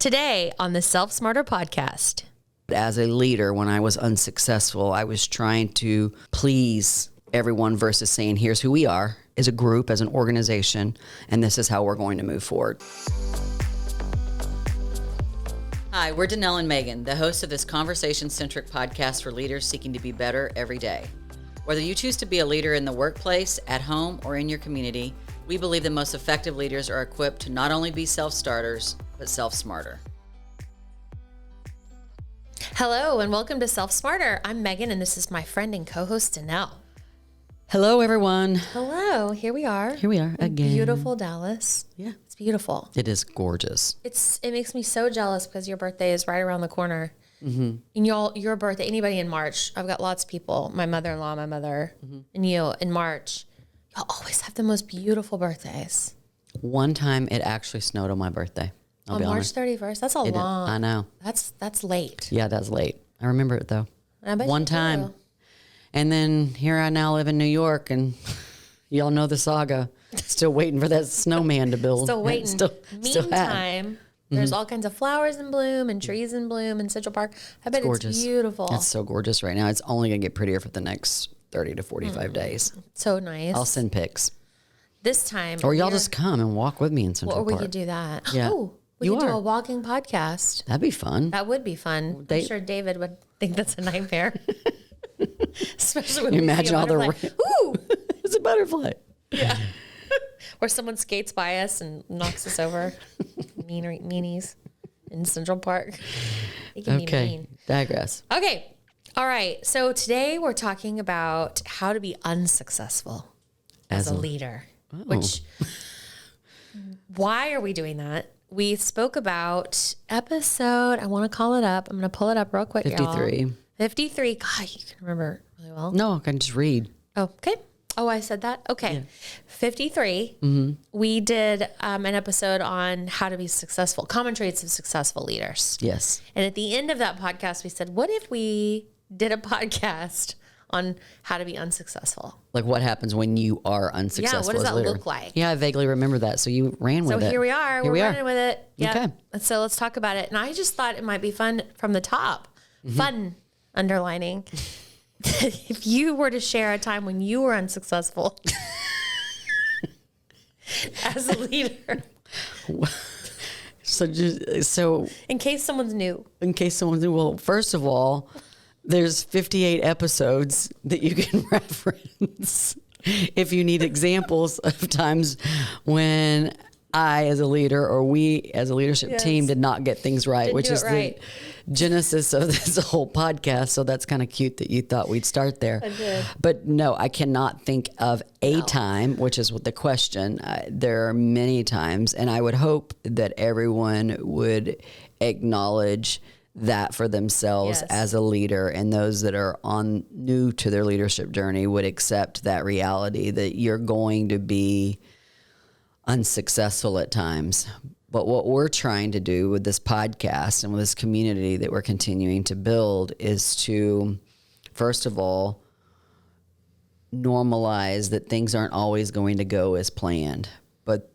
Today on the Self Smarter podcast. As a leader, when I was unsuccessful, I was trying to please everyone versus saying, here's who we are as a group, as an organization, and this is how we're going to move forward. Hi, we're Danelle and Megan, the hosts of this conversation-centric podcast for leaders seeking to be better every day. Whether you choose to be a leader in the workplace, at home, or in your community, we believe the most effective leaders are equipped to not only be self-starters, but self-smarter. Hello and welcome to Self Smarter. I'm Megan and this is my friend and co-host Danelle. Hello, everyone. Hello, here we are. Here we are again. Beautiful Dallas. Yeah. It's beautiful. It is gorgeous. It makes me so jealous because your birthday is right around the corner. Mm-hmm. And your birthday, anybody in March, I've got lots of people, my mother-in-law, my mother, and you in March. Y'all always have the most beautiful birthdays. One time it actually snowed on my birthday. I'll be March honest. 31st? That's a long. I know. That's late. Yeah, that's late. I remember it though. I bet One you time. do. And then here I now live in New York and y'all know the saga. Still waiting for that snowman to build. Still waiting. Still Meantime, there's all kinds of flowers in bloom and trees in bloom in Central Park. I bet it's beautiful. It's so gorgeous right now. It's only going to get prettier for the next 30 to 45 days. So nice. I'll send pics. This time. Or y'all just come and walk with me in Central Or Park. we could do that. Yeah. Oh, we could do a walking podcast. That'd be fun. That would be fun. I'm sure David would think that's a nightmare. Especially when you we imagine see a all butterfly. Ooh, it's a butterfly. Yeah. Or someone skates by us and knocks us over. Meanies in Central Park. It can be mean. Digress. Okay. All right. So today we're talking about how to be unsuccessful as a leader. Which, why are we doing that? We spoke about episode, I want to call it up. I'm going to pull it up real quick, 53. y'all. 53. God, you can remember really well. No, I can just read. Oh, okay. Oh, I said that? Okay. Yeah. 53. We did an episode on how to be successful, common traits of successful leaders. Yes. And at the end of that podcast, we said, what if we did a podcast on how to be unsuccessful? Like what happens when you are unsuccessful? Yeah, what does as a that leader? look like? Yeah, I vaguely remember that. So you ran with it. So here we are. We're running with it. Yeah. Okay. So let's talk about it. And I just thought it might be fun from the top. Fun, underlining. If you were to share a time when you were unsuccessful as a leader. So in case someone's new. Well, first of all, there's 58 episodes that you can reference if you need examples of times when I, as a leader, or we as a leadership team, did not get things right, which is the genesis of this whole podcast. So that's kind of cute that you thought we'd start there. I did. But no, I cannot think of a time, which is what the question. There are many times, and I would hope that everyone would acknowledge that for themselves as a leader, and those that are new to their leadership journey would accept that reality that you're going to be unsuccessful at times. But what we're trying to do with this podcast and with this community that we're continuing to build is to, first of all, normalize that things aren't always going to go as planned. But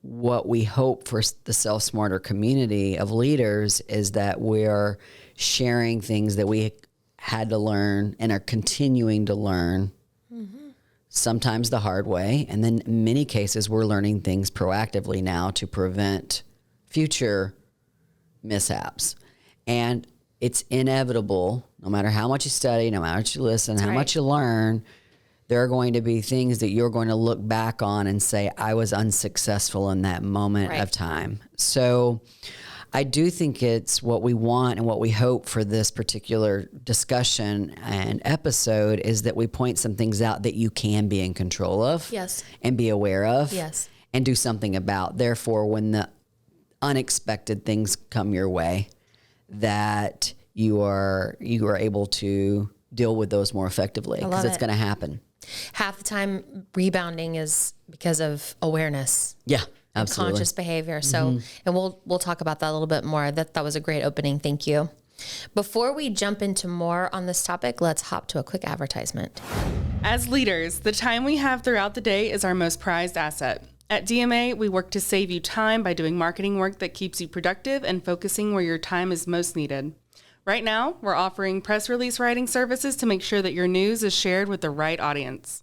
what we hope for the Self-Smarter community of leaders is that we're sharing things that we had to learn and are continuing to learn, sometimes the hard way. And then in many cases, we're learning things proactively now to prevent future mishaps. And it's inevitable, no matter how much you study, no matter what you listen, how much you learn, there are going to be things that you're going to look back on and say, I was unsuccessful in that moment of time. So I do think it's what we want and what we hope for this particular discussion and episode is that we point some things out that you can be in control of and be aware of and do something about. Therefore, when the unexpected things come your way, that you are able to deal with those more effectively, because it's going to happen. Half the time rebounding is because of awareness. Yeah, absolutely. Conscious behavior. So, and we'll talk about that a little bit more. That was a great opening. Thank you. Before we jump into more on this topic, let's hop to a quick advertisement. As leaders, the time we have throughout the day is our most prized asset. At DMA, we work to save you time by doing marketing work that keeps you productive and focusing where your time is most needed. Right now, we're offering press release writing services to make sure that your news is shared with the right audience.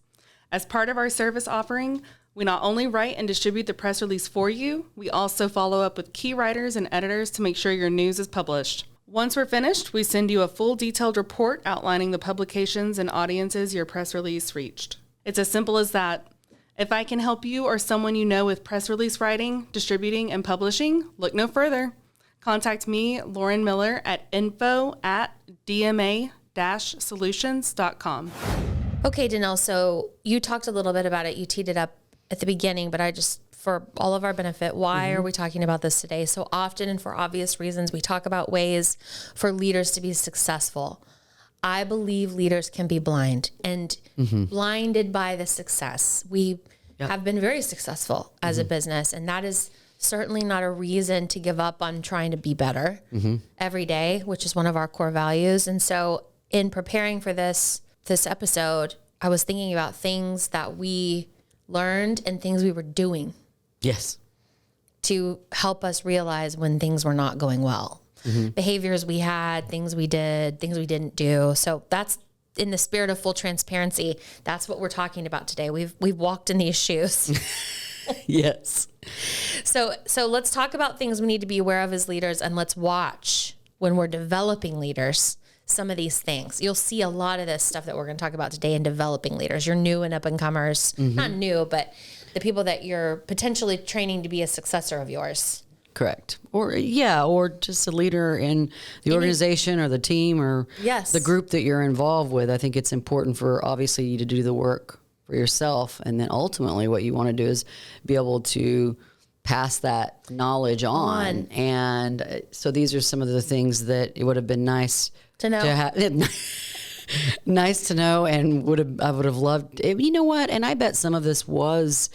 As part of our service offering, we not only write and distribute the press release for you, we also follow up with key writers and editors to make sure your news is published. Once we're finished, we send you a full detailed report outlining the publications and audiences your press release reached. It's as simple as that. If I can help you or someone you know with press release writing, distributing, and publishing, look no further. Contact me, Lauren Miller, at info@dma-solutions.com. Okay, Danelle, so you talked a little bit about it. You teed it up at the beginning, but I just, for all of our benefit, why are we talking about this today? So often, and for obvious reasons, we talk about ways for leaders to be successful. I believe leaders can be blind and blinded by the success. We have been very successful as a business, and that is certainly not a reason to give up on trying to be better every day, which is one of our core values. And so in preparing for this episode, I was thinking about things that we learned and things we were doing. Yes. To help us realize when things were not going well. Behaviors we had, things we did, things we didn't do. So that's in the spirit of full transparency. That's what we're talking about today. We've walked in these shoes. Yes. So let's talk about things we need to be aware of as leaders, and let's watch when we're developing leaders some of these things. You'll see a lot of this stuff that we're going to talk about today in developing leaders. You're new and up and comers, not new, but the people that you're potentially training to be a successor of yours. Correct. Or just a leader in the organization or the team or the group that you're involved with. I think it's important for obviously you to do the work for yourself. And then ultimately what you want to do is be able to pass that knowledge on. And so these are some of the things that it would have been nice to know. Nice to know, and I would have loved, you know what? And I bet some of this was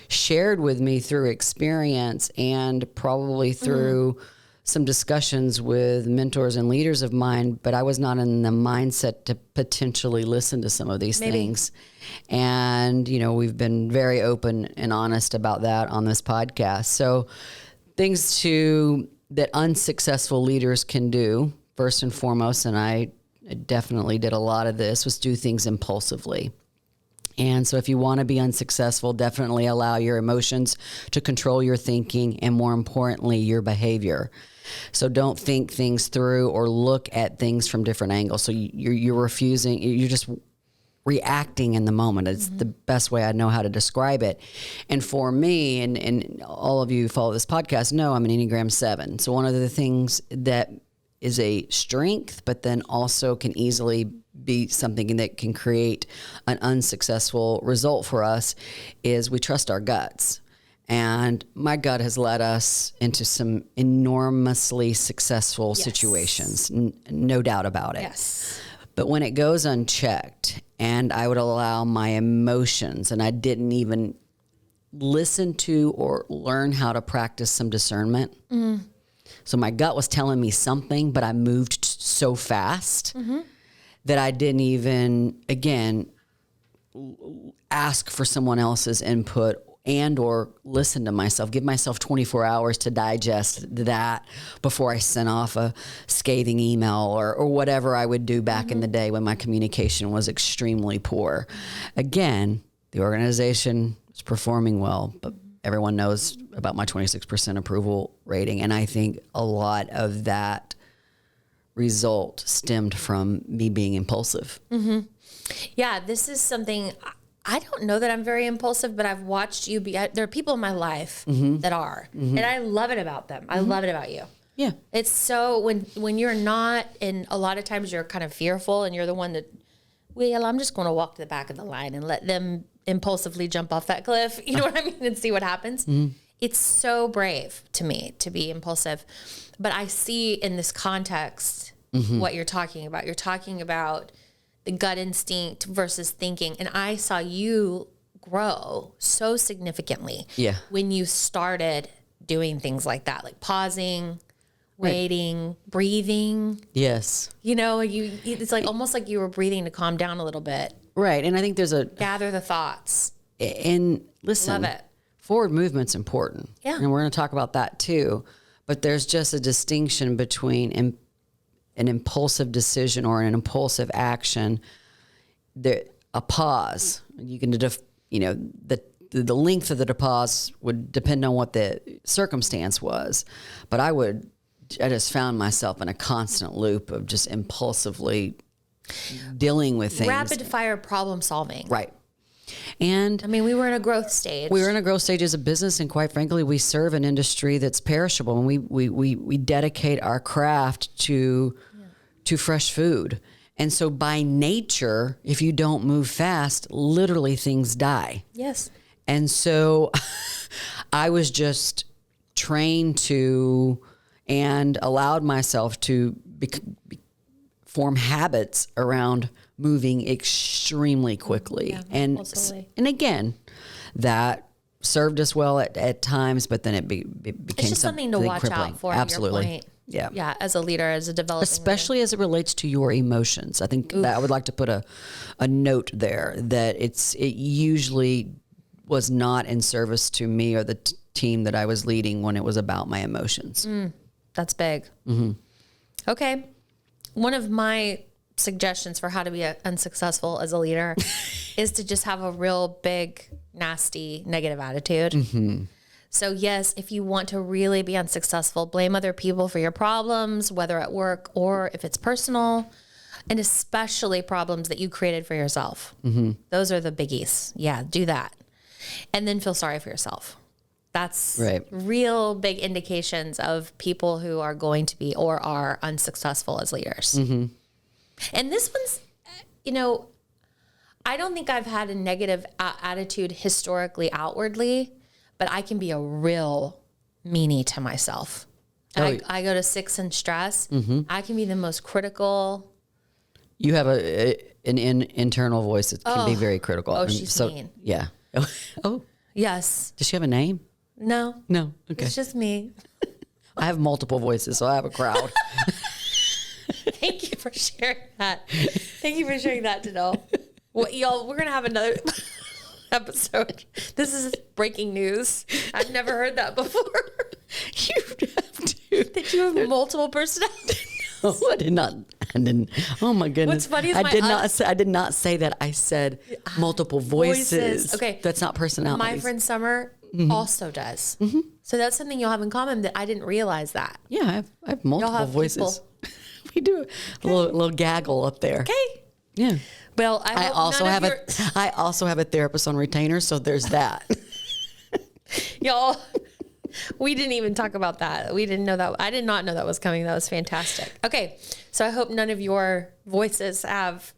shared with me through experience and probably through some discussions with mentors and leaders of mine, but I was not in the mindset to potentially listen to some of these things. And, we've been very open and honest about that on this podcast. So things that unsuccessful leaders can do, first and foremost, and I definitely did a lot of this, was do things impulsively. And so if you want to be unsuccessful, definitely allow your emotions to control your thinking and, more importantly, your behavior. So don't think things through or look at things from different angles. So you're refusing, you're just reacting in the moment. It's the best way I know how to describe it. And for me, and all of you who follow this podcast know I'm an Enneagram 7. So one of the things that is a strength, but then also can easily be something that can create an unsuccessful result for us, is we trust our guts. And my gut has led us into some enormously successful situations, no doubt about it. Yes. But when it goes unchecked and I would allow my emotions, and I didn't even listen to or learn how to practice some discernment. So my gut was telling me something, but I moved so fast that I didn't even, again, ask for someone else's input and or listen to myself, give myself 24 hours to digest that before I sent off a scathing email or whatever I would do back in the day when my communication was extremely poor. Again, the organization was performing well, but everyone knows about my 26% approval rating. And I think a lot of that result stemmed from me being impulsive. Yeah, this is something, I don't know that I'm very impulsive, but I've watched you be, there are people in my life that are, and I love it about them. I love it about you. Yeah. It's so, when you're not, and a lot of times you're kind of fearful and you're the one that, well, I'm just going to walk to the back of the line and let them impulsively jump off that cliff, you know what I mean, and see what happens. It's so brave to me to be impulsive. But I see in this context what you're talking about. You're talking about the gut instinct versus thinking. And I saw you grow so significantly when you started doing things like that, like pausing, waiting, breathing. Yes. It's like almost like you were breathing to calm down a little bit. Right. And I think there's gather the thoughts. And listen, love it. forward movement's important. Yeah. And we're going to talk about that too. But there's just a distinction between an impulsive decision or an impulsive action. A pause. You can, the length of the pause would depend on what the circumstance was. But I just found myself in a constant loop of just impulsively dealing with things. Rapid fire problem solving. Right. And I mean, we were in a growth stage. We were in a growth stage as a business, and quite frankly, we serve an industry that's perishable, and we dedicate our craft to fresh food. And so by nature, if you don't move fast, literally things die. Yes. And so I was just trained to and allowed myself to form habits around moving extremely quickly. Yeah, and again, that served us well at times, but then it became it's just something to watch crippling. out for. Absolutely. Your point. Yeah. Yeah. As a leader, as a developer. Especially as it relates to your emotions. I think that I would like to put a note there that it usually was not in service to me or the team that I was leading when it was about my emotions. That's big. Mm-hmm. Okay. One of my suggestions for how to be unsuccessful as a leader is to just have a real big, nasty, negative attitude. Mm-hmm. So yes, if you want to really be unsuccessful, blame other people for your problems, whether at work or if it's personal, and especially problems that you created for yourself. Mm-hmm. Those are the biggies. Yeah, do that. And then feel sorry for yourself. That's right. Real big indications of people who are going to be or are unsuccessful as leaders. Mm-hmm. And this one's, I don't think I've had a negative attitude historically outwardly, but I can be a real meanie to myself. I go to 6 in stress. Mm-hmm. I can be the most critical. You have an internal voice that can be very critical. Oh, she's mean. Yeah. Oh. Yes. Does she have a name? No. No. Okay. It's just me. I have multiple voices, so I have a crowd. Thank you for sharing that. Thank you for sharing that, Janelle. Well, y'all, we're going to have another episode. This is breaking news. I've never heard that before. You have to. That you have multiple personalities. No, I didn't. Oh my goodness. What's funny is I did not say that. I said multiple voices. Okay. That's not personality. My friend Summer also does. Mm-hmm. So that's something you'll have in common that I didn't realize that. Yeah, I have multiple have voices. We do a little gaggle up there. Okay. Yeah. Well, I also have a therapist on retainer, so there's that. Y'all, we didn't even talk about that. We didn't know that. I did not know that was coming. That was fantastic. Okay. So I hope none of your voices have.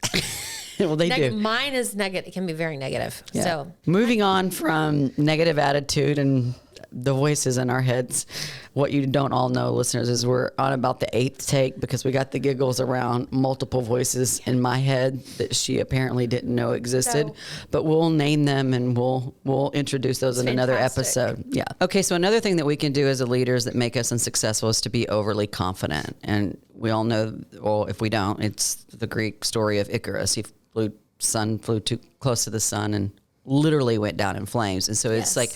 Well, they do. Mine is negative. It can be very negative. Yeah. So moving on from negative attitude and the voices in our heads, what you don't all know, listeners, is we're on about the 8th take because we got the giggles around multiple voices in my head that she apparently didn't know existed. No. But we'll name them and we'll introduce those in another episode. Yeah. Okay. So another thing that we can do as a leaders that make us unsuccessful is to be overly confident. And we all know, well, if we don't, it's the Greek story of Icarus. He flew too close to the sun and literally went down in flames. And so it's like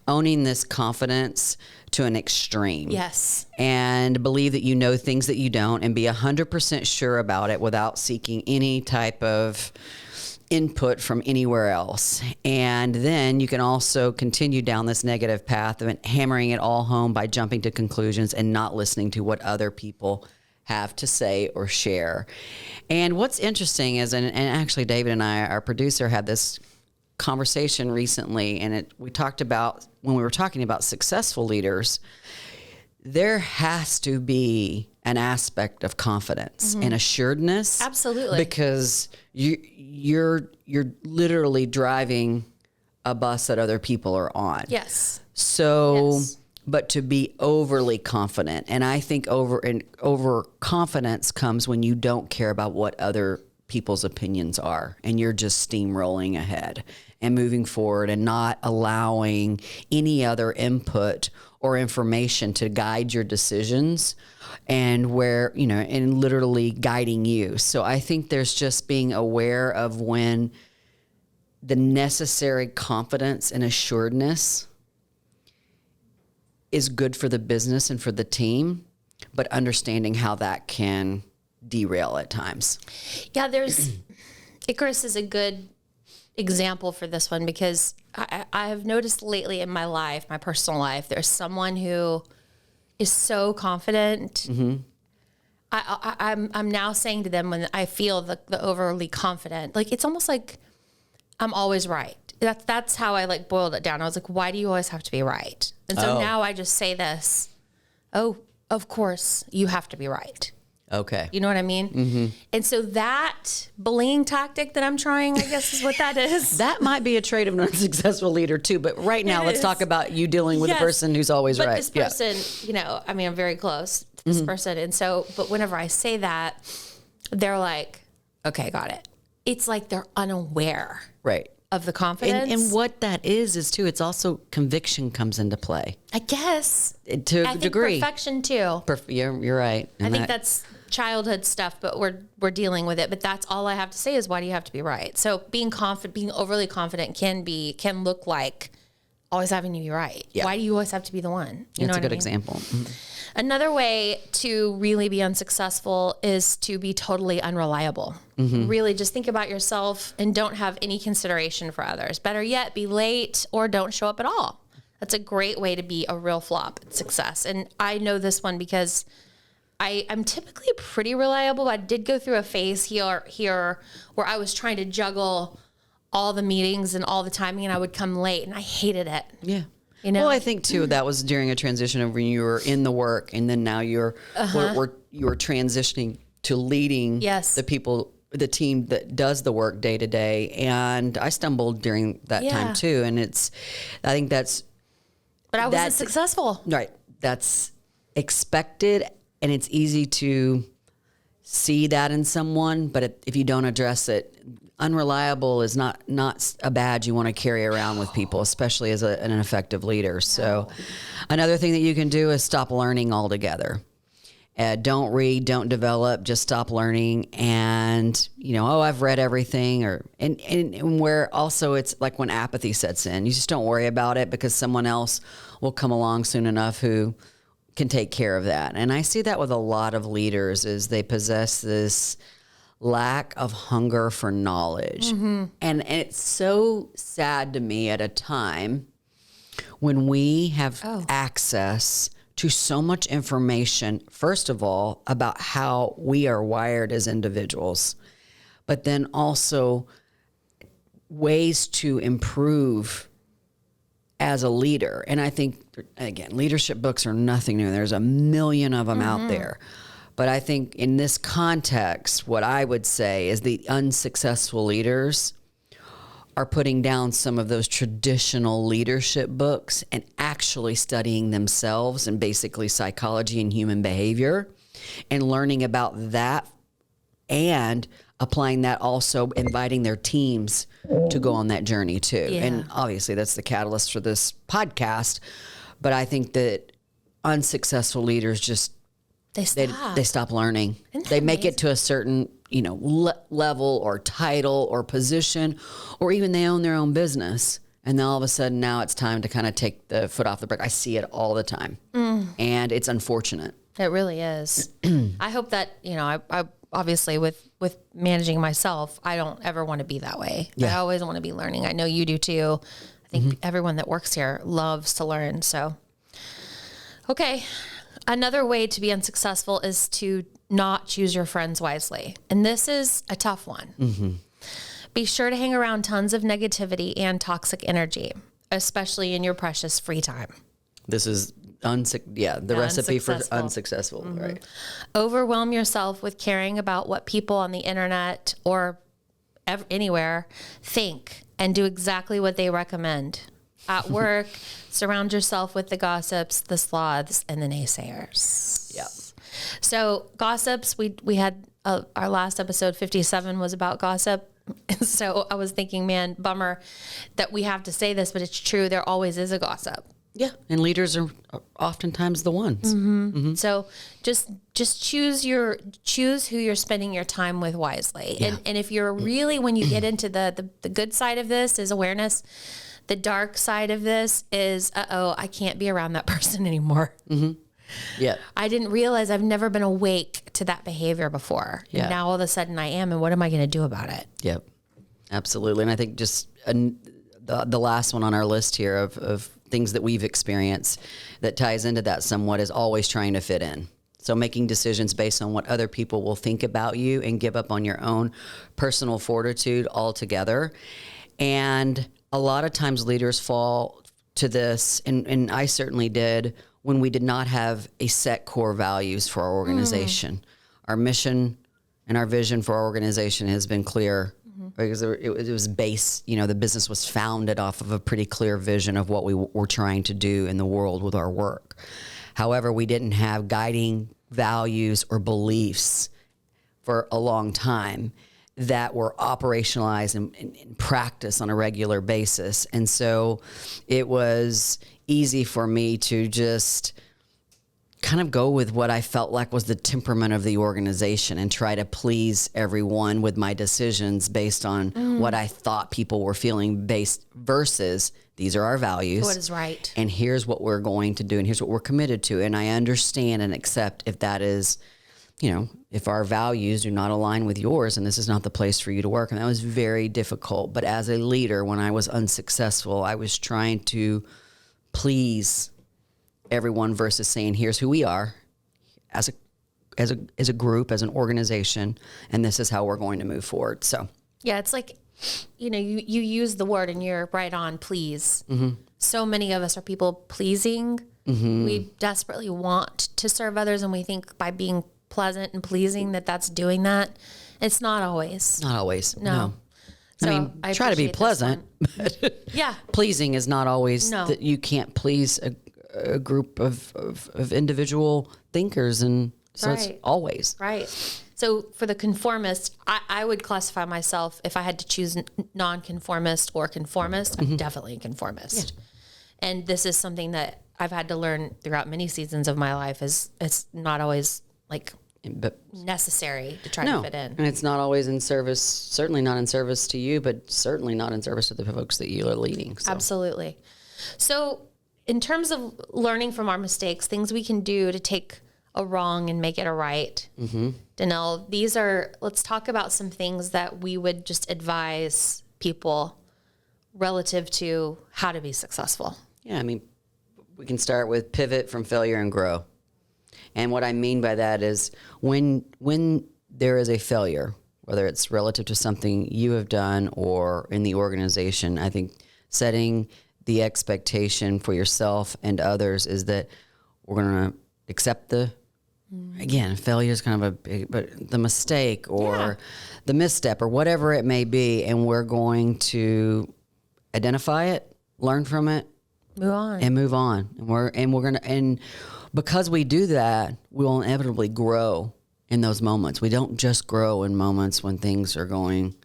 owning this confidence to an extreme. Yes. And believe that you know things that you don't and be 100% sure about it without seeking any type of input from anywhere else. And then you can also continue down this negative path of hammering it all home by jumping to conclusions and not listening to what other people have to say or share. And what's interesting is, and actually David and I, our producer, had this conversation recently, and we talked about, when we were talking about successful leaders, there has to be an aspect of confidence and assuredness. Absolutely. Because you're literally driving a bus that other people are on. Yes. So, but to be overly confident, and I think overconfidence comes when you don't care about what other people's opinions are, and you're just steamrolling ahead and moving forward and not allowing any other input or information to guide your decisions and and literally guiding you. So I think there's just being aware of when the necessary confidence and assuredness is good for the business and for the team, but understanding how that can derail at times. Yeah, Icarus is a good example for this one, because I have noticed lately in my life, my personal life, there's someone who is so confident. I'm now saying to them when I feel the overly confident, like it's almost like I'm always right. That's how I like boiled it down. I was like, why do you always have to be right? And so now I just say this, oh, of course you have to be right. Okay. You know what I mean? And so that bullying tactic that I'm trying, I guess is what that is. That might be a trait of an unsuccessful leader too. But right now, let's talk about you dealing with a person who's always right. But this person, you know, I mean, I'm very close to this person. And so, but whenever I say that, they're like, okay, got it. It's like they're unaware. Right. Of the confidence. And what that is too, it's also conviction comes into play. I guess. To a degree. Perfection too. You're right. And I think that's childhood stuff, but we're dealing with it. But that's all I have to say is, why do you have to be right? So being overly confident can look like always having to be right. Yeah. Why do you always have to be the one? That's a good example. Another way to really be unsuccessful is to be totally unreliable. Really just think about yourself and don't have any consideration for others. Better yet, be late or don't show up at all. That's a great way to be a real flop at success. And I know this one because I'm typically pretty reliable. I did go through a phase here where I was trying to juggle all the meetings and all the timing, and I would come late, and I hated it. Yeah. You know? Well, I think too that was during a transition of when you were in the work, and then now you're transitioning to leading the people, the team that does the work day to day. And I stumbled during that time too, and I think that's. But I wasn't successful. Right. That's expected, and it's easy to see that in someone, but if you don't address it. Unreliable is not a badge you want to carry around with people, especially as an effective leader. So another thing that you can do is stop learning altogether. Don't read, don't develop, just stop learning. And, I've read everything. And where also it's like when apathy sets in, you just don't worry about it because someone else will come along soon enough who can take care of that. And I see that with a lot of leaders is they possess this lack of hunger for knowledge. And it's so sad to me at a time when we have access to so much information, first of all, about how we are wired as individuals, but then also ways to improve as a leader. And I think, again, leadership books are nothing new. There's a million of them out there. But I think in this context, what I would say is the unsuccessful leaders are putting down some of those traditional leadership books and actually studying themselves and basically psychology and human behavior and learning about that and applying that, also inviting their teams to go on that journey too. Yeah. And obviously that's the catalyst for this podcast. But I think that unsuccessful leaders just They stop learning. They make it to a certain, level or title or position, or even they own their own business. And then all of a sudden now it's time to kind of take the foot off the brake. I see it all the time. And it's unfortunate. It really is. I hope that, I obviously with managing myself, I don't ever want to be that way. Yeah. I always want to be learning. I know you do too. I think everyone that works here loves to learn. So, okay. Another way to be unsuccessful is to not choose your friends wisely. And this is a tough one. Be sure to hang around tons of negativity and toxic energy, especially in your precious free time. This is the recipe for unsuccessful, right? Overwhelm yourself with caring about what people on the internet or anywhere think and do exactly what they recommend. At work, surround yourself with the gossips, the sloths, and the naysayers. Yeah. So gossips, we had our last episode 57 was about gossip. So I was thinking, man, bummer that we have to say this, but it's true. There always is a gossip. Yeah, and leaders are oftentimes the ones. So just choose who you're spending your time with wisely. Yeah. And if you're really, when you get into the good side of this is awareness, The dark side of this is, I can't be around that person anymore. Yeah. I didn't realize I've never been awake to that behavior before. Yeah. And now all of a sudden I am. And what am I going to do about it? Yep. Absolutely. And I think just the last one on our list here of things that we've experienced that ties into that somewhat is always trying to fit in. So making decisions based on what other people will think about you and give up on your own personal fortitude altogether. And a lot of times leaders fall to this, and I certainly did, when we did not have a set core values for our organization. Our mission and our vision for our organization has been clear because it was based, the business was founded off of a pretty clear vision of what we were trying to do in the world with our work. However, we didn't have guiding values or beliefs for a long time that were operationalized in practice on a regular basis. And so it was easy for me to just kind of go with what I felt like was the temperament of the organization and try to please everyone with my decisions based on what I thought people were feeling based versus these are our values. What is right. And here's what we're going to do and here's what we're committed to. And I understand and accept if that is, if our values do not align with yours and this is not the place for you to work. And that was very difficult. But as a leader, when I was unsuccessful, I was trying to please everyone versus saying, here's who we are as a group, as an organization, and this is how we're going to move forward. So yeah, it's like, you use the word and you're right on, please. So many of us are people pleasing. We desperately want to serve others, and we think by being pleasant and pleasing that's doing that. It's not always. Not always. No. So I try to be pleasant, but yeah, pleasing is not always No. that you can't please a group of individual thinkers. And so it's always. Right. So for the conformist, I would classify myself, if I had to choose non-conformist or conformist, I'm definitely a conformist. Yeah. And this is something that I've had to learn throughout many seasons of my life is it's not always necessary to try to fit in. And it's not always in service, certainly not in service to you, but certainly not in service to the folks that you are leading. So. Absolutely. So in terms of learning from our mistakes, things we can do to take a wrong and make it a right. Danelle, let's talk about some things that we would just advise people relative to how to be successful. Yeah, we can start with pivot from failure and grow. And what I mean by that is when there is a failure, whether it's relative to something you have done or in the organization, I think setting the expectation for yourself and others is that we're going to accept again, failure is kind of but the mistake or the misstep or whatever it may be, and we're going to identify it, learn from it, move on. And because we do that, we'll inevitably grow in those moments. We don't just grow in moments when things are going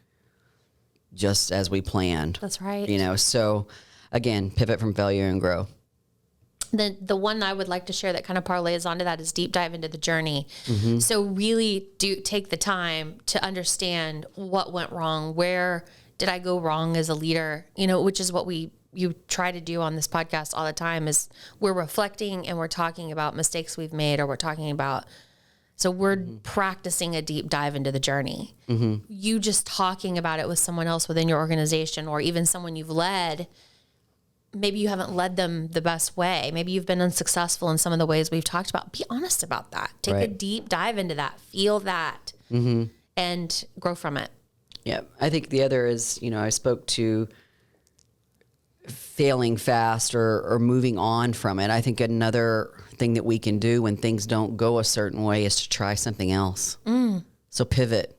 just as we planned. That's right. So again, pivot from failure and grow. The one I would like to share that kind of parlays onto that is deep dive into the journey. So really do take the time to understand what went wrong. Where did I go wrong as a leader? Which is what you try to do on this podcast all the time is we're reflecting and we're talking about mistakes we've made or we're talking about, so we're practicing a deep dive into the journey. You just talking about it with someone else within your organization or even someone you've led, maybe you haven't led them the best way. Maybe you've been unsuccessful in some of the ways we've talked about. Be honest about that. Take a deep dive into that, feel that, and grow from it. Yeah. I think the other is, I spoke to failing fast or moving on from it. I think another thing that we can do when things don't go a certain way is to try something else. So pivot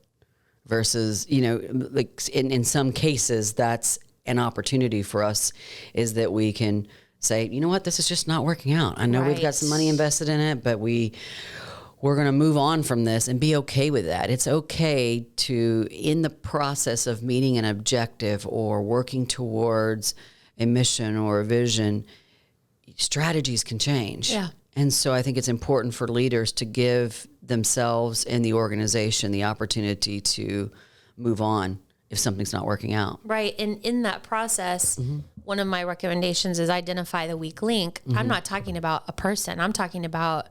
versus, in some cases, that's an opportunity for us is that we can say, you know what, this is just not working out. I know we've got some money invested in it, but we're going to move on from this and be okay with that. It's okay to, in the process of meeting an objective or working towards a mission or a vision, strategies can change. Yeah. And so I think it's important for leaders to give themselves and the organization the opportunity to move on if something's not working out. Right. And in that process, one of my recommendations is identify the weak link. I'm not talking about a person. I'm talking about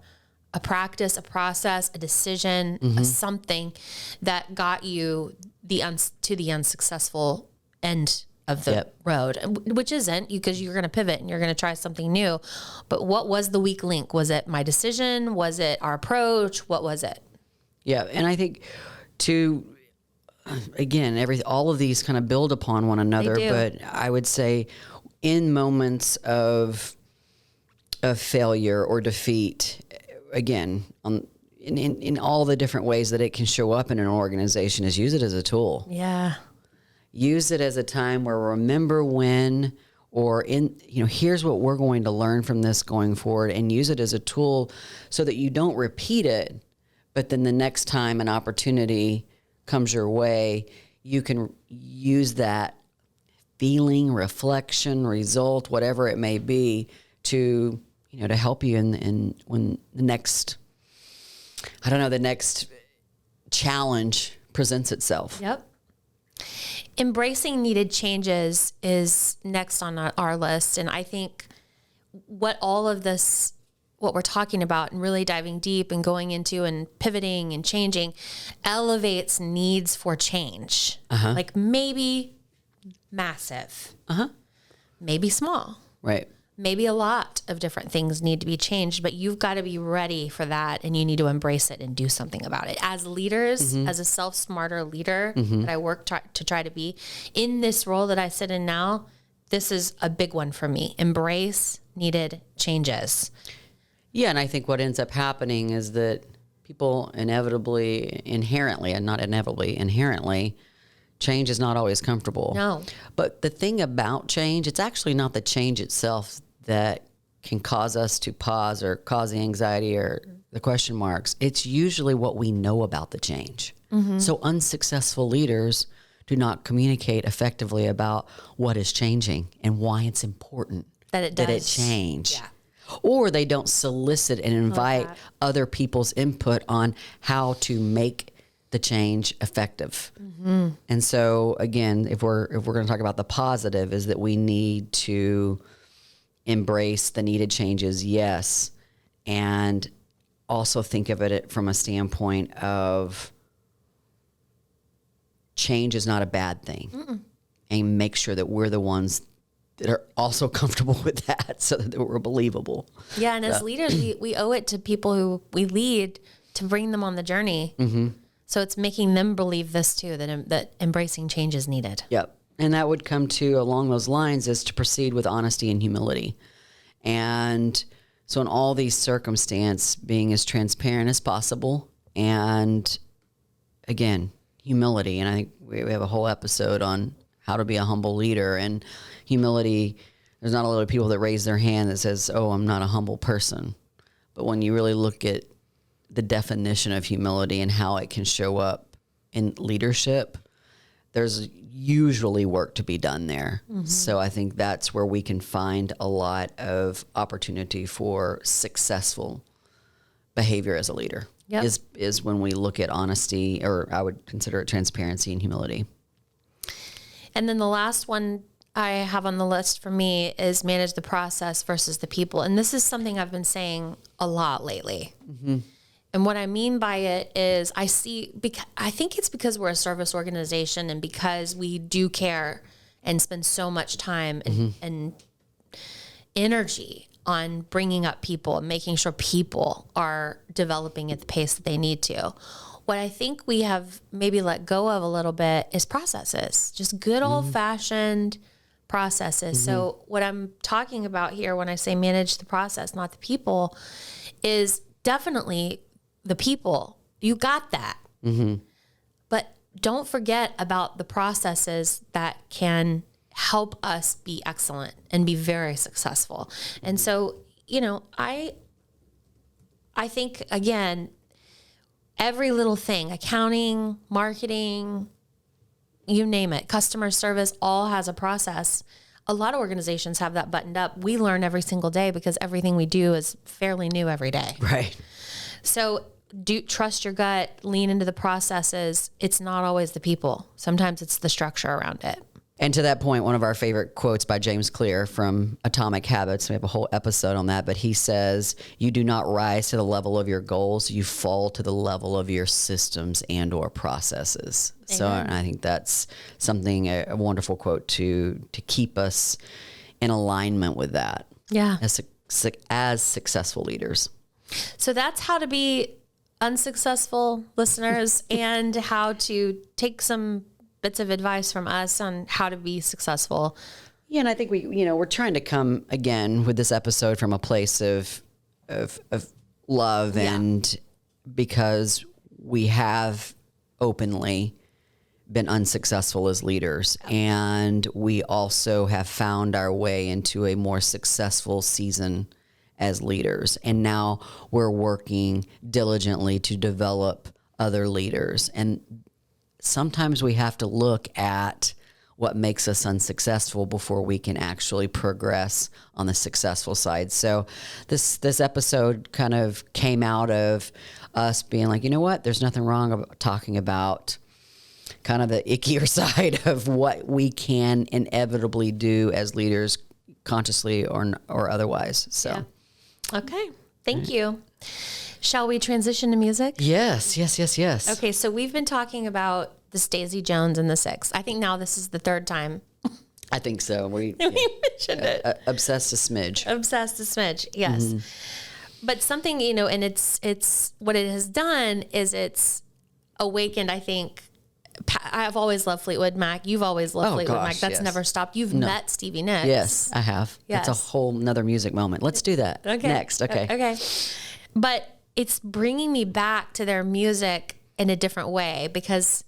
a practice, a process, a decision, a something that got you to the unsuccessful end of the road, which isn't, because you're going to pivot and you're going to try something new. But what was the weak link? Was it my decision? Was it our approach? What was it? Yeah. And I think again, all of these kind of build upon one another, but I would say in moments of failure or defeat, again, in all the different ways that it can show up in an organization, is use it as a tool. Yeah. Use it as a time where remember when, or here's what we're going to learn from this going forward, and use it as a tool so that you don't repeat it, but then the next time an opportunity comes your way, you can use that feeling, reflection, result, whatever it may be, to help you in when the next challenge presents itself. Yep. Embracing needed changes is next on our list. And I think what we're talking about and really diving deep and going into and pivoting and changing elevates needs for change. Like maybe massive, maybe small. Right. Maybe a lot of different things need to be changed, but you've got to be ready for that, and you need to embrace it and do something about it. As leaders, as a self-smarter leader that I work to try to be, in this role that I sit in now, this is a big one for me. Embrace needed changes. Yeah, and I think what ends up happening is that people inherently, change is not always comfortable. No. But the thing about change, it's actually not the change itself that can cause us to pause or cause the anxiety or the question marks. It's usually what we know about the change. So unsuccessful leaders do not communicate effectively about what is changing and why it's important That it change. Yeah. Or they don't solicit and invite other people's input on how to make the change effective. And so again, if we're going to talk about the positive, is that we need to embrace the needed changes, yes, and also think of it from a standpoint of change is not a bad thing, and make sure that we're the ones that are also comfortable with that, so that we're believable. Yeah, and as leaders, we owe it to people who we lead to bring them on the journey. So it's making them believe this too, that embracing change is needed. Yep. And that would come to, along those lines, is to proceed with honesty and humility. And so in all these circumstances, being as transparent as possible, and again, humility. And I think we have a whole episode on how to be a humble leader. And humility, there's not a lot of people that raise their hand that says, oh, I'm not a humble person. But when you really look at the definition of humility and how it can show up in leadership, there's usually work to be done there. So I think that's where we can find a lot of opportunity for successful behavior as a leader. Yep. Is when we look at honesty, or I would consider it transparency and humility. And then the last one I have on the list for me is manage the process versus the people. And this is something I've been saying a lot lately. And what I mean by it is I think it's because we're a service organization, and because we do care and spend so much time and energy on bringing up people and making sure people are developing at the pace that they need to. What I think we have maybe let go of a little bit is processes, just good old fashioned processes. So what I'm talking about here when I say manage the process, not the people, is definitely the people. You got that. But don't forget about the processes that can help us be excellent and be very successful. And so, I think, again, every little thing, accounting, marketing, you name it, customer service, all has a process. A lot of organizations have that buttoned up. We learn every single day because everything we do is fairly new every day. Right. So trust your gut, lean into the processes. It's not always the people. Sometimes it's the structure around it. And to that point, one of our favorite quotes by James Clear from Atomic Habits, we have a whole episode on that, but he says, you do not rise to the level of your goals, you fall to the level of your systems and or processes. Amen. So I think that's something, a wonderful quote to keep us in alignment with that. Yeah. As successful leaders. So that's how to be unsuccessful, listeners, and how to take some bits of advice from us on how to be successful. Yeah, and I think we're trying to come again with this episode from a place of love, and because we have openly been unsuccessful as leaders, and we also have found our way into a more successful season as leaders, and now we're working diligently to develop other leaders. And sometimes we have to look at what makes us unsuccessful before we can actually progress on the successful side. So this episode kind of came out of us being like, you know what, there's nothing wrong about talking about kind of the ickier side of what we can inevitably do as leaders, consciously or otherwise. So, yeah. Okay. Thank you. Shall we transition to music? Yes. Okay, so we've been talking about this Daisy Jones and the Six. I think now this is the third time. I think so. We mentioned it. Obsessed a smidge. Obsessed a smidge, yes. Mm-hmm. But something, and it's what it has done is it's awakened, I think. I've always loved Fleetwood Mac. You've always loved Fleetwood Mac. That's never stopped. You've met Stevie Nicks. Yes, I have. Yes. It's a whole nother music moment. Let's do that next. Okay. Okay. But it's bringing me back to their music in a different way, because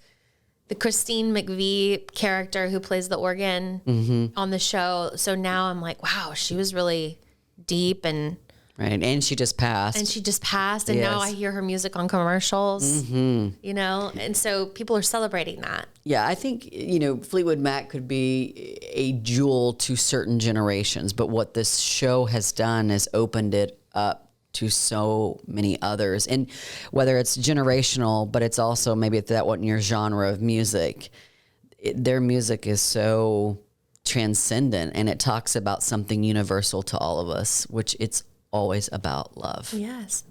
the Christine McVie character who plays the organ on the show. So now I'm like, wow, she was really deep and right. And she just passed. And now I hear her music on commercials, and so people are celebrating that. Yeah, I think, Fleetwood Mac could be a jewel to certain generations, but what this show has done is opened it up to so many others. And whether it's generational, but it's also maybe if that wasn't your genre of music, their music is so transcendent, and it talks about something universal to all of us, which it's always about love. Yes.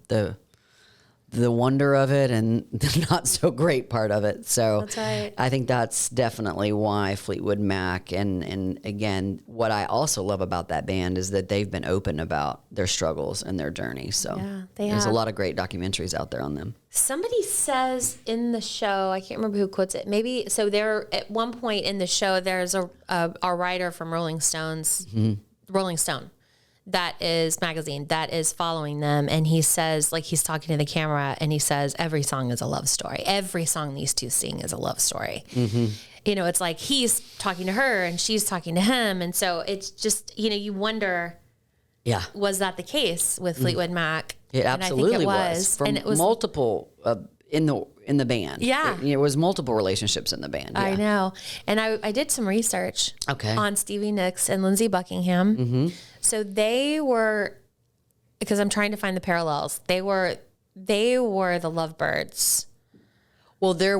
The wonder of it and the not so great part of it. So that's right. I think that's definitely why Fleetwood Mac, and again, what I also love about that band is that they've been open about their struggles and their journey. So there's a lot of great documentaries out there on them. Somebody says in the show, I can't remember who quotes it. Maybe, so there at one point in the show, there's a writer from Rolling Stone, that is magazine that is following them. And he says, like, he's talking to the camera and he says, every song is a love story. Every song these two sing is a love story. Mm-hmm. It's like he's talking to her and she's talking to him. And so it's just, you wonder, was that the case with Fleetwood Mac? It absolutely and I think it was. From and it was multiple in the band. Yeah. It was multiple relationships in the band. Yeah. I know. And I did some research on Stevie Nicks and Lindsey Buckingham. Mm-hmm. So they were, because I'm trying to find the parallels, they were the Lovebirds. Well, they're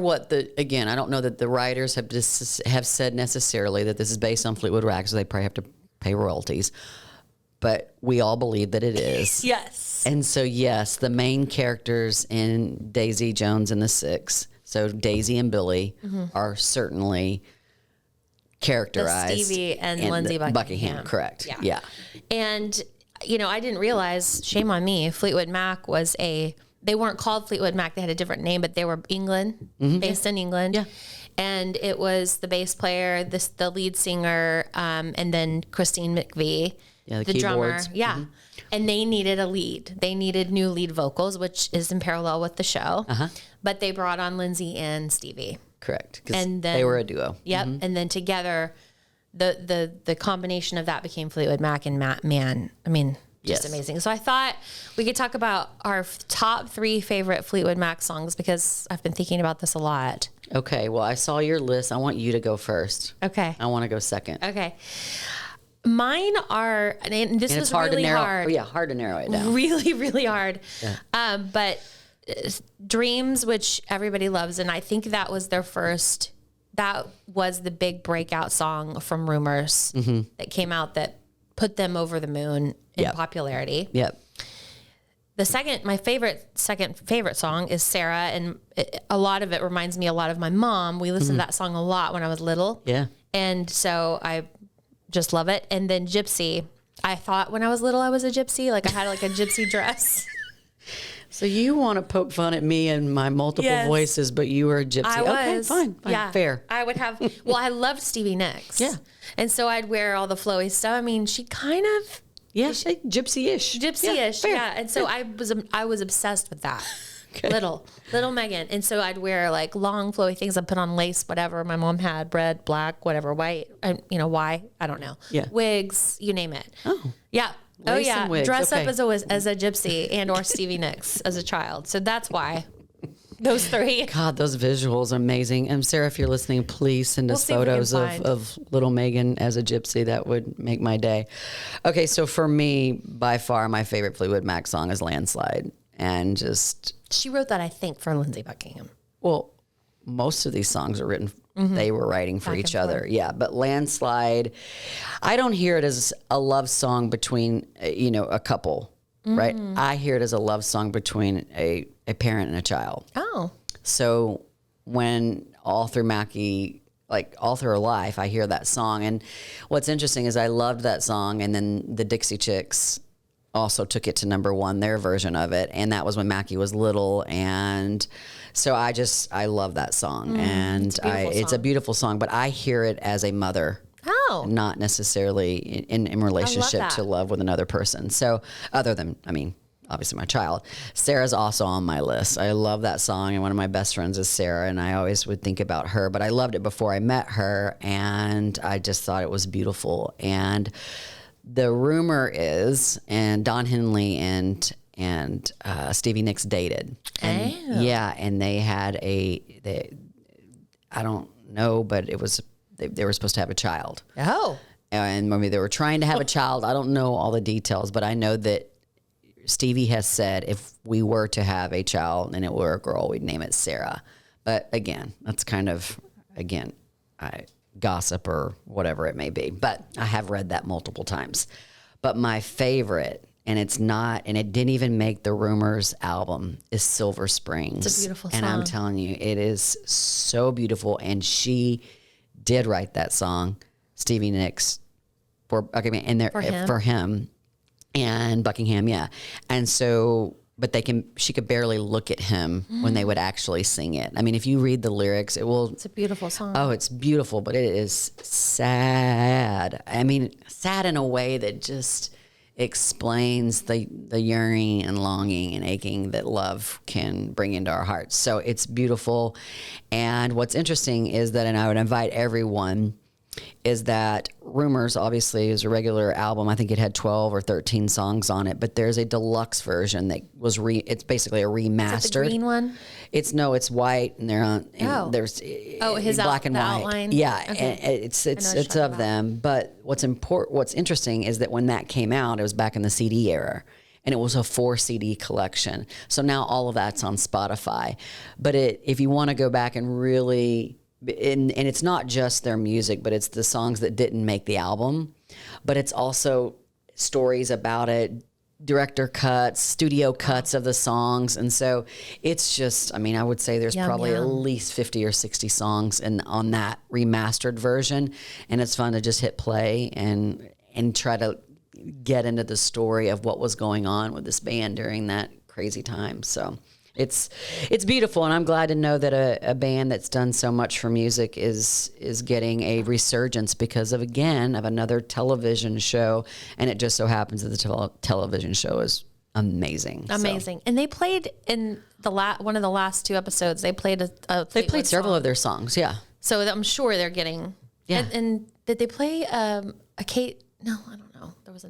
again, I don't know that the writers have said necessarily that this is based on Fleetwood Mac, so they probably have to pay royalties. But we all believe that it is. Yes. And so, yes, the main characters in Daisy Jones and the Six, so Daisy and Billy, are certainly characterized. The Stevie and Lindsey Buckingham. Correct. Yeah. And, I didn't realize, shame on me, Fleetwood Mac they weren't called Fleetwood Mac. They had a different name, but they were based in England. Yeah. And it was the bass player, the lead singer, and then Christine McVie. Yeah, the drummer. Yeah. Mm-hmm. And they needed a lead. They needed new lead vocals, which is in parallel with the show. Uh-huh. But they brought on Lindsey and Stevie. Correct. Because they were a duo. Yep. Mm-hmm. And then together, the combination of that became Fleetwood Mac and Man. I mean, just amazing. So I thought we could talk about our top 3 favorite Fleetwood Mac songs, because I've been thinking about this a lot. Okay. Well, I saw your list. I want you to go first. Okay. I want to go second. Okay. Mine are, and this was really hard. Oh, yeah, hard to narrow it down. Really, really hard. Yeah. But Dreams, which everybody loves, and I think that was their first that was the big breakout song from Rumors that came out that put them over the moon in popularity. Yep. My second favorite song is Sarah, and a lot of it reminds me a lot of my mom. We listened to that song a lot when I was little. Yeah. And so I just love it. And then Gypsy. I thought when I was little I was a gypsy. Like I had like a gypsy dress. So you want to poke fun at me and my multiple voices, but you were a gypsy. I was. Okay, fine. Yeah. Fair. I would have, I loved Stevie Nicks. Yeah. And so I'd wear all the flowy stuff. I mean, she kind of. Yeah, gypsy-ish. Gypsy-ish, yeah. And so I was obsessed with that. Okay. Little Megan. And so I'd wear like long flowy things. I'd put on lace, whatever my mom had, red, black, whatever, white. Why? I don't know. Yeah. Wigs, you name it. Oh. Yeah. Lace and wigs. Dress up as a gypsy and or Stevie Nicks as a child. So that's why. Those three. God, those visuals are amazing. And Sarah, if you're listening, please send us photos of little Megan as a gypsy. That would make my day. Okay, so for me, by far, my favorite Fleetwood Mac song is Landslide. And just... She wrote that, I think, for Lindsey Buckingham. Well, most of these songs are written, they were writing for each other. Yeah, but Landslide, I don't hear it as a love song between, a couple, right? I hear it as a love song between a parent and a child. Oh. So when all through Mackie, like all through her life, I hear that song. And what's interesting is I loved that song, and then the Dixie Chicks also took it to number one, their version of it. And that was when Mackie was little. And so I love that song. And it's a beautiful song, but I hear it as a mother. Oh. Not necessarily in relationship to love with another person. So other than, obviously my child. Sarah's also on my list. I love that song, and one of my best friends is Sarah, and I always would think about her, but I loved it before I met her, and I just thought it was beautiful. And the rumor is, and Don Henley and Stevie Nicks dated. And and they had I don't know, but it was, they were supposed to have a child. Oh. And maybe they were trying to have a child. I don't know all the details, but I know that Stevie has said if we were to have a child and it were a girl, we'd name it Sarah. But again, that's kind of, gossip or whatever it may be. But I have read that multiple times. But my favorite, and it didn't even make the Rumors album, is Silver Springs. It's a beautiful song. And I'm telling you, it is so beautiful. And she did write that song, Stevie Nicks, for him. And Buckingham, yeah. And so, but she could barely look at him when they would actually sing it. I mean, if you read the lyrics, it's a beautiful song. Oh, it's beautiful, but it is sad. I mean, sad in a way that just explains the yearning and longing and aching that love can bring into our hearts. So it's beautiful. And what's interesting is that, and I would invite everyone, is that Rumors obviously is a regular album. I think it had 12 or 13 songs on it, but there's a deluxe version that was it's basically a remastered. Is that the green one? It's white, and they're on. And there's his black and white. Outline. Yeah, okay. and it's of them. But what's interesting is that when that came out, it was back in the CD era. And it was a 4 CD collection. So now all of that's on Spotify. But if you want to go back and really, and it's not just their music, but it's the songs that didn't make the album, but it's also stories about it, director cuts, studio cuts of the songs. And so it's just, I would say there's probably at least 50 or 60 songs on that remastered version. And it's fun to just hit play and try to get into the story of what was going on with this band during that crazy time. So it's beautiful, and I'm glad to know that a band that's done so much for music is getting a resurgence because of another television show, and it just so happens that the television show is amazing. Amazing. So. And they played in one of the last 2 episodes. They played they played several of their songs, yeah. So I'm sure they're getting. Yeah. And did they play a Kate? No, I don't know. There was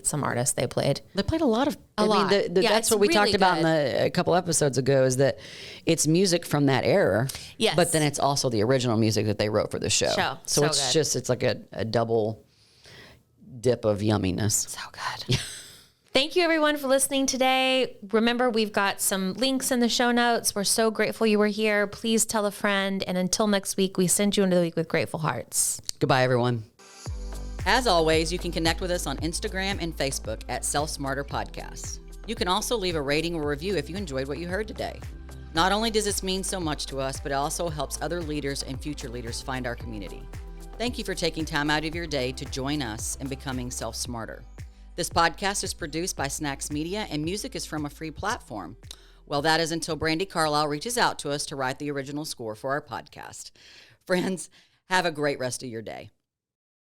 some artist they played. They played a lot of. That's what we talked about a couple episodes ago. Is that it's music from that era. Yes. But then it's also the original music that they wrote for the show. So it's good. It's like a double dip of yumminess. So good. Thank you, everyone, for listening today. Remember, we've got some links in the show notes. We're so grateful you were here. Please tell a friend. And until next week, we send you into the week with grateful hearts. Goodbye, everyone. As always, you can connect with us on Instagram and Facebook at Self Smarter Podcasts. You can also leave a rating or review if you enjoyed what you heard today. Not only does this mean so much to us, but it also helps other leaders and future leaders find our community. Thank you for taking time out of your day to join us in becoming Self Smarter. This podcast is produced by Snacks Media, and music is from a free platform. Well, that is until Brandy Carlisle reaches out to us to write the original score for our podcast. Friends, have a great rest of your day.